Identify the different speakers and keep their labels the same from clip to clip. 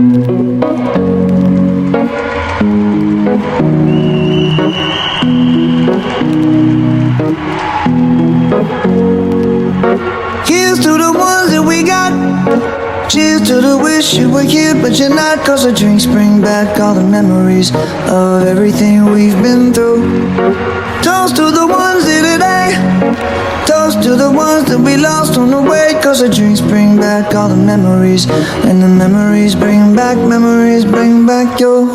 Speaker 1: Here's to the ones that we got. Cheers to the wish you were here but you're not. Cause the drinks bring back all the memories of everything we've been through. Toast to the ones here today. Toast to the ones that we lost on the way. Cause the drinks bring back all the memories. And the memories bring back your.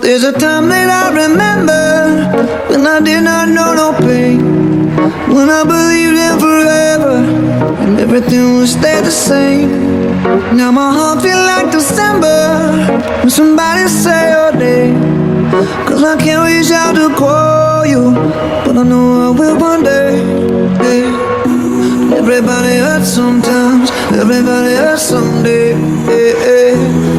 Speaker 1: There's a time that I remember when I did not know no pain, when I believed in forever and everything would stay the same. Now my heart feel like December when somebody say your name. Cause I can't reach out to call you, but I know I will one day. Hey. Everybody hurts sometimes, everybody hurts someday. Hey, hey.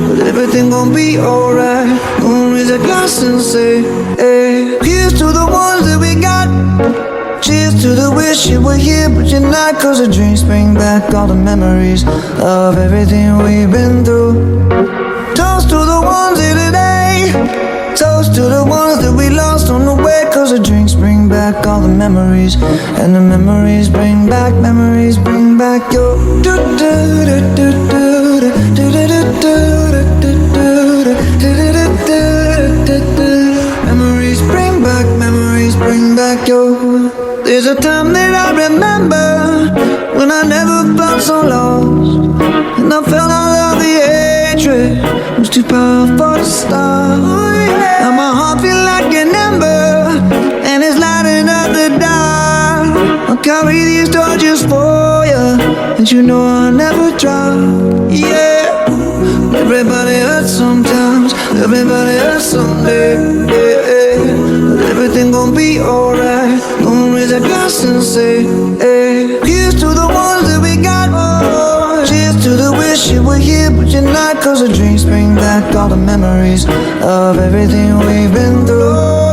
Speaker 1: But everything gon' be alright. Gonna raise a glass and say, hey. Here's to the ones that we got. Cheers to the wish you were here but you're not. Cause the drinks bring back all the memories of everything we've been through. Toast to the ones here today. Toast to the ones that we lost on the way. Cause the drinks bring back all the memories. And the memories bring back your. Memories bring back your. There's a time that I remember when I never felt so lost, and I felt all of the hatred was too powerful to stop. Now my heart feel like an ember and it's lighting up the dark. I'll carry these torches for you, and you know I'll never drop. Yeah. Everybody hurts sometimes, everybody hurts someday. Yeah, yeah. But everything gon' be alright. Gonna raise a glass and say, hey. Here's to the ones that we got. Oh, cheers to the wish you were here but you're not. Cause the drinks bring back all the memories of everything we've been through.